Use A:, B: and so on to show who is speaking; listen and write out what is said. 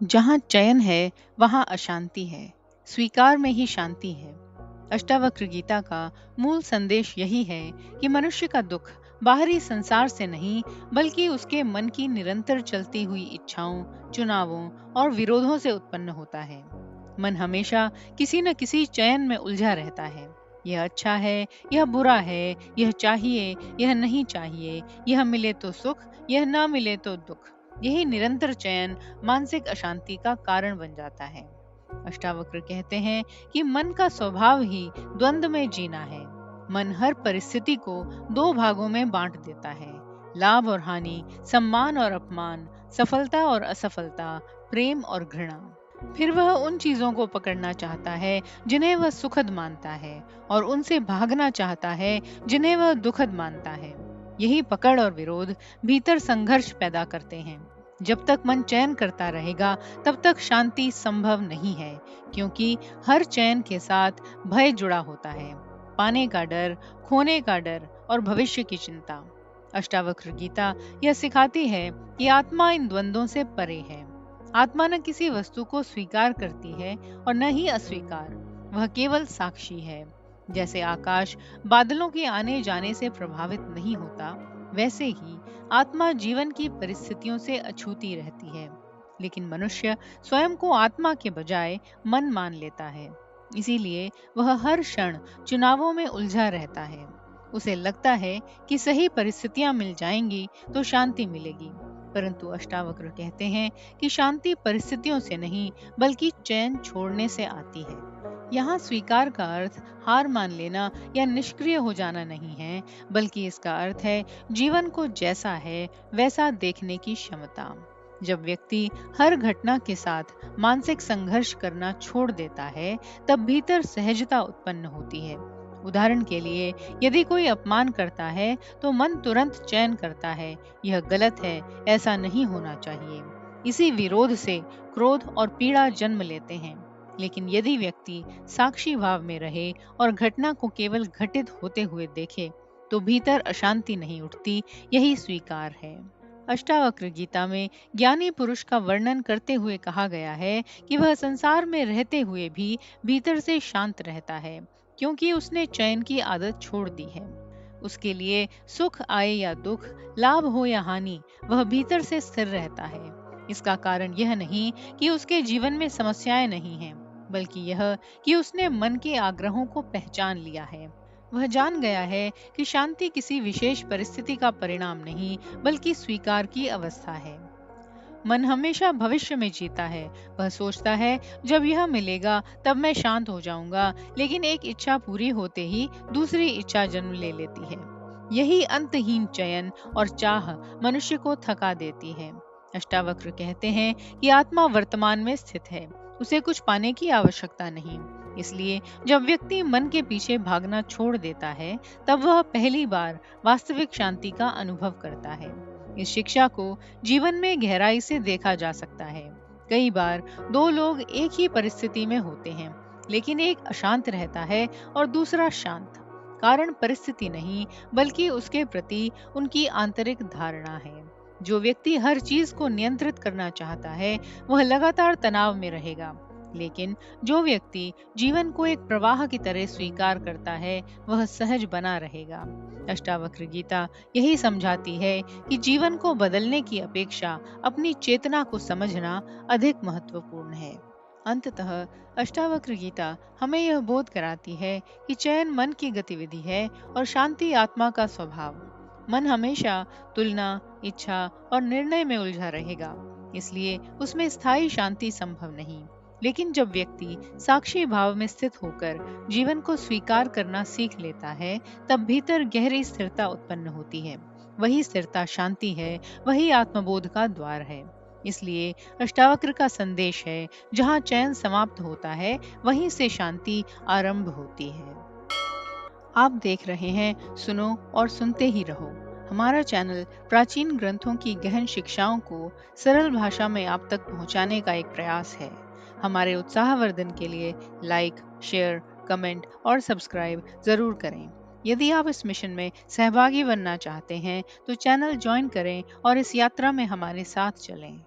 A: जहाँ चयन है वहाँ अशांति है, स्वीकार में ही शांति है। अष्टावक्र गीता का मूल संदेश यही है कि मनुष्य का दुख बाहरी संसार से नहीं बल्कि उसके मन की निरंतर चलती हुई इच्छाओं, चुनावों और विरोधों से उत्पन्न होता है। मन हमेशा किसी न किसी चयन में उलझा रहता है। यह अच्छा है, यह बुरा है, यह चाहिए, यह नहीं चाहिए, यह मिले तो सुख, यह ना मिले तो दुख। यही निरंतर चयन मानसिक अशांति का कारण बन जाता है। अष्टावक्र कहते हैं कि मन का स्वभाव ही द्वंद्व में जीना है। मन हर परिस्थिति को दो भागों में बांट देता है, लाभ और हानि, सम्मान और अपमान, सफलता और असफलता, प्रेम और घृणा। फिर वह उन चीजों को पकड़ना चाहता है जिन्हें वह सुखद मानता है और उनसे भागना चाहता है जिन्हें वह दुखद मानता है। यही पकड़ और विरोध भीतर संघर्ष पैदा करते हैं। जब तक मन चयन करता रहेगा तब तक शांति संभव नहीं है, क्योंकि हर चयन के साथ भय जुड़ा होता है, पाने का डर, खोने का डर और भविष्य की चिंता। अष्टावक्र गीता यह सिखाती है कि आत्मा इन द्वंद्वों से परे है। आत्मा न किसी वस्तु को स्वीकार करती है और न ही अस्वीकार, वह केवल साक्षी है। जैसे आकाश बादलों के आने जाने से प्रभावित नहीं होता, वैसे ही आत्मा जीवन की परिस्थितियों से अछूती रहती है। लेकिन मनुष्य स्वयं को आत्मा के बजाय मन मान लेता है। इसीलिए वह हर क्षण चुनावों में उलझा रहता है। उसे लगता है कि सही परिस्थितियां मिल जाएंगी तो शांति मिलेगी, परंतु अष्टावक्र कहते हैं कि शांति परिस्थितियों से नहीं बल्कि चैन छोड़ने से आती है। यहाँ स्वीकार का अर्थ हार मान लेना या निष्क्रिय हो जाना नहीं है, बल्कि इसका अर्थ है जीवन को जैसा है वैसा देखने की क्षमता। जब व्यक्ति हर घटना के साथ मानसिक संघर्ष करना छोड़ देता है, तब भीतर सहजता उत्पन्न होती है। उदाहरण के लिए, यदि कोई अपमान करता है तो मन तुरंत चयन करता है, यह गलत है, ऐसा नहीं होना चाहिए। इसी विरोध से क्रोध और पीड़ा जन्म लेते हैं। लेकिन यदि व्यक्ति साक्षी भाव में रहे और घटना को केवल घटित होते हुए देखे, तो भीतर अशांति नहीं उठती, यही स्वीकार है। अष्टावक्र गीता में ज्ञानी पुरुष का वर्णन करते हुए कहा गया है कि वह संसार में रहते हुए भी भीतर से शांत रहता है, क्योंकि उसने चयन की आदत छोड़ दी है। उसके लिए सुख आए या दुख, लाभ हो या हानि, वह भीतर से स्थिर रहता है। इसका कारण यह नहीं कि उसके जीवन में समस्याएं नहीं हैं, बल्कि यह कि उसने मन के आग्रहों को पहचान लिया है। वह जान गया है कि शांति किसी विशेष परिस्थिति का परिणाम नहीं बल्कि स्वीकार की अवस्था है। मन हमेशा भविष्य में जीता है। वह सोचता है जब यह मिलेगा तब मैं शांत हो जाऊंगा, लेकिन एक इच्छा पूरी होते ही दूसरी इच्छा जन्म ले लेती है। यही अंतहीन चयन और चाह मनुष्य को थका देती है। अष्टावक्र कहते हैं कि आत्मा वर्तमान में स्थित है, उसे कुछ पाने की आवश्यकता नहीं। इसलिए जब व्यक्ति मन के पीछे भागना छोड़ देता है, तब वह पहली बार वास्तविक शांति का अनुभव करता है। इस शिक्षा को जीवन में गहराई से देखा जा सकता है। कई बार दो लोग एक ही परिस्थिति में होते हैं, लेकिन एक अशांत रहता है और दूसरा शांत। कारण परिस्थिति नहीं बल्कि उसके प्रति उनकी आंतरिक धारणा है। जो व्यक्ति हर चीज को नियंत्रित करना चाहता है, वह लगातार तनाव में रहेगा। लेकिन जो व्यक्ति जीवन को एक प्रवाह की तरह स्वीकार करता है, वह सहज बना रहेगा। अष्टावक्र गीता यही समझाती है कि जीवन को बदलने की अपेक्षा अपनी चेतना को समझना अधिक महत्वपूर्ण है। अंततः अष्टावक्र गीता हमें यह बोध कराती है कि चयन मन की गतिविधि है और शांति आत्मा का स्वभाव। मन हमेशा तुलना, इच्छा और निर्णय में उलझा रहेगा, इसलिए उसमें स्थायी शांति संभव नहीं। लेकिन जब व्यक्ति साक्षी भाव में स्थित होकर जीवन को स्वीकार करना सीख लेता है, तब भीतर गहरी स्थिरता उत्पन्न होती है। वही स्थिरता शांति है, वही आत्मबोध का द्वार है। इसलिए अष्टावक्र का संदेश है, जहाँ चयन समाप्त होता है वहीं से शांति आरंभ होती है। आप देख रहे हैं सुनो और सुनते ही रहो। हमारा चैनल प्राचीन ग्रंथों की गहन शिक्षाओं को सरल भाषा में आप तक पहुंचाने का एक प्रयास है। हमारे उत्साहवर्धन के लिए लाइक, शेयर, कमेंट और सब्सक्राइब जरूर करें। यदि आप इस मिशन में सहभागी बनना चाहते हैं तो चैनल ज्वाइन करें और इस यात्रा में हमारे साथ चलें।